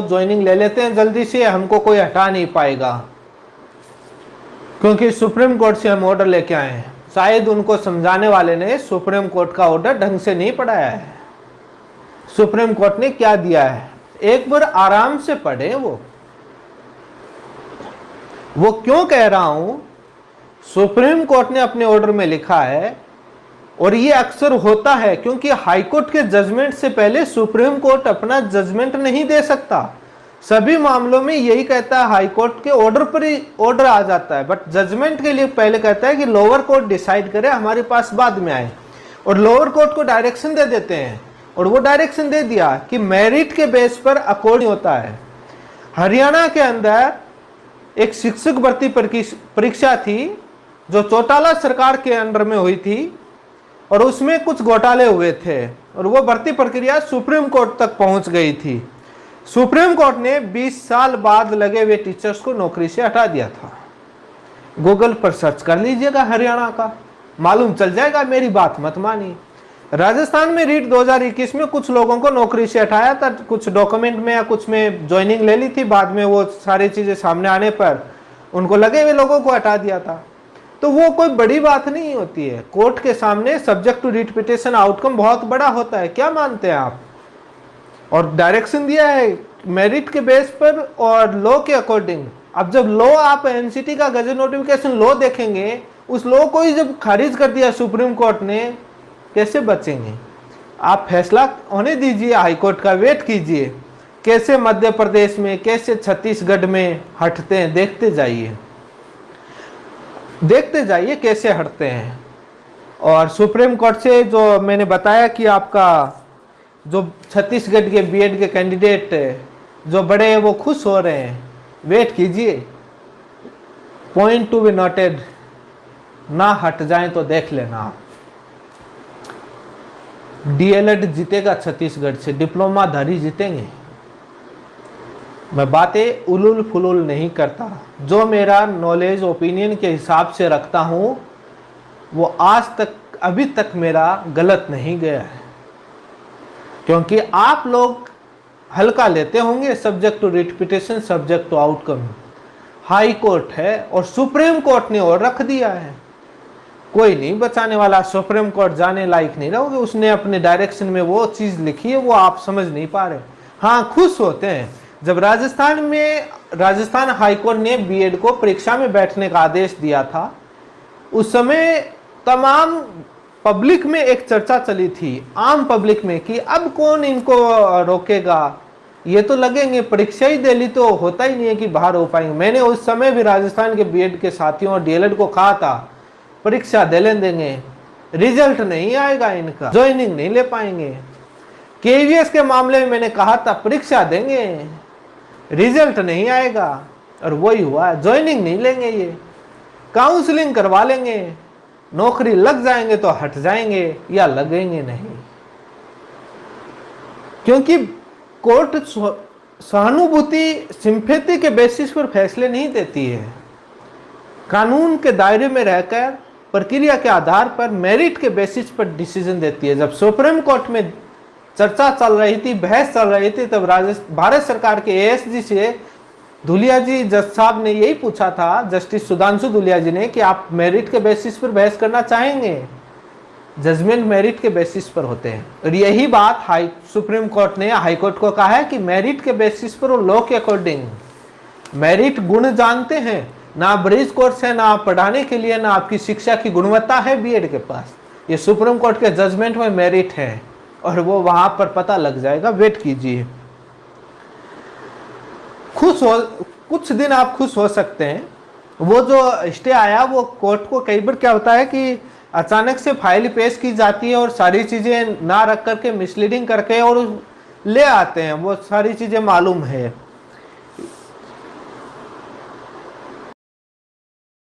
Joining ले लेते हैं जल्दी से, हमको कोई हटा नहीं पाएगा, क्योंकि सुप्रीम कोर्ट से हम ऑर्डर लेके आए हैं। शायद उनको समझाने वाले ने सुप्रीम कोर्ट का ऑर्डर ढंग से नहीं पढ़ाया है। सुप्रीम कोर्ट ने क्या दिया है, एक बार आराम से पढ़े। वो क्यों कह रहा हूं, सुप्रीम कोर्ट ने अपने ऑर्डर में लिखा है, और ये अक्सर होता है क्योंकि हाई कोर्ट के जजमेंट से पहले सुप्रीम कोर्ट अपना जजमेंट नहीं दे सकता। सभी मामलों में यही कहता है, हाई कोर्ट के ऑर्डर पर ही ऑर्डर आ जाता है, बट जजमेंट के लिए पहले कहता है कि लोअर कोर्ट डिसाइड करे, हमारे पास बाद में आए, और लोअर कोर्ट को डायरेक्शन दे देते हैं। और वो डायरेक्शन दे दिया कि मेरिट के बेस पर अकॉर्डिंग होता है। हरियाणा के अंदर एक शिक्षक भर्ती परीक्षा थी जो चौटाला सरकार के अंडर में हुई थी, और उसमें कुछ घोटाले हुए थे, और वो भर्ती प्रक्रिया सुप्रीम कोर्ट तक पहुंच गई थी। सुप्रीम कोर्ट ने 20 साल बाद लगे हुए टीचर्स को नौकरी से हटा दिया था। गूगल पर सर्च कर लीजिएगा हरियाणा का, मालूम चल जाएगा, मेरी बात मत मानिए। राजस्थान में रीट 2021 में कुछ लोगों को नौकरी से हटाया था, कुछ डॉक्यूमेंट में या कुछ में ज्वाइनिंग ले ली थी, बाद में वो सारी चीजें सामने आने पर उनको लगे हुए लोगों को हटा दिया था। तो वो कोई बड़ी बात नहीं होती है। कोर्ट के सामने subject to writ petition outcome बहुत बड़ा होता है, क्या मानते हैं आप? और डायरेक्शन दिया है मेरिट के बेस पर और लॉ के अकॉर्डिंग। अब जब लॉ, आप एनसीटी का गजट नोटिफिकेशन लॉ देखेंगे, उस लॉ को ही जब खारिज कर दिया सुप्रीम कोर्ट ने, कैसे बचेंगे? आप फैसला होने दीजिए, हाईकोर्ट का वेट कीजिए, कैसे मध्य प्रदेश में, कैसे छत्तीसगढ़ में हटते हैं, देखते जाइए कैसे हटते हैं। और सुप्रीम कोर्ट से जो मैंने बताया कि आपका जो छत्तीसगढ़ के बीएड के कैंडिडेट जो बड़े हैं वो खुश हो रहे हैं, वेट कीजिए, पॉइंट टू बी नोटेड, ना हट जाएं तो देख लेना आप। डीएलएड जीतेगा छत्तीसगढ़ से, डिप्लोमा धारी जीतेंगे। मैं बातें उलुल फुलुल नहीं करता, जो मेरा नॉलेज ओपिनियन के हिसाब से रखता हूं वो आज तक, अभी तक मेरा गलत नहीं गया है। क्योंकि आप लोग हल्का लेते होंगे subject to writ petition, subject to outcome. High court है और सुप्रीम कोर्ट ने और रख दिया है, कोई नहीं बचाने वाला। सुप्रीम कोर्ट जाने लायक नहीं रहोगे, उसने अपने डायरेक्शन में वो चीज लिखी है, वो आप समझ नहीं पा रहे। हाँ, खुश होते हैं जब राजस्थान हाईकोर्ट ने बीएड को परीक्षा में बैठने का आदेश दिया था, उस समय तमाम पब्लिक में एक चर्चा चली थी, आम पब्लिक में, कि अब कौन इनको रोकेगा, ये तो लगेंगे, परीक्षा ही दे ली तो होता ही नहीं है कि बाहर हो पाएंगे। मैंने उस समय भी राजस्थान के बीएड के साथियों और डीएलएड को कहा था, परीक्षा दे देंगे, रिजल्ट नहीं आएगा, इनका ज्वाइनिंग नहीं ले पाएंगे। केवीएस के मामले में मैंने कहा था, परीक्षा देंगे, रिजल्ट नहीं आएगा, और वही हुआ, ज्वाइनिंग नहीं लेंगे, ये काउंसलिंग करवा लेंगे, नौकरी लग जाएंगे तो हट जाएंगे या लगेंगे नहीं। क्योंकि कोर्ट सहानुभूति, सिंपैथी के बेसिस पर फैसले नहीं देती है, कानून के दायरे में रहकर प्रक्रिया के आधार पर मेरिट के बेसिस पर डिसीजन देती है। जब सुप्रीम कोर्ट में चर्चा चल रही थी, बहस चल रही थी, तब भारत सरकार के एएसजी से धुलिया जी जज साहब ने यही पूछा था, जस्टिस सुधांशु धुलिया जी ने, कि आप मेरिट के बेसिस पर बहस करना चाहेंगे? जजमेंट मेरिट के बेसिस पर होते हैं, और यही बात सुप्रीम कोर्ट ने हाई कोर्ट को कहा है कि मेरिट के बेसिस पर और लॉ के अकॉर्डिंग। मेरिट गुण जानते हैं ना, ब्रिज कोर्स है ना पढ़ाने के लिए, ना आपकी शिक्षा की गुणवत्ता है बीएड के पास। ये सुप्रीम कोर्ट के जजमेंट में मेरिट है, और वो वहां पर पता लग जाएगा, वेट कीजिए। कुछ दिन आप खुश हो सकते हैं। वो जो स्टे आया, वो कोर्ट को कई बार क्या होता है कि अचानक से फाइल पेश की जाती है और सारी चीजें ना रख करके मिसलीडिंग करके और ले आते हैं, वो सारी चीजें मालूम है।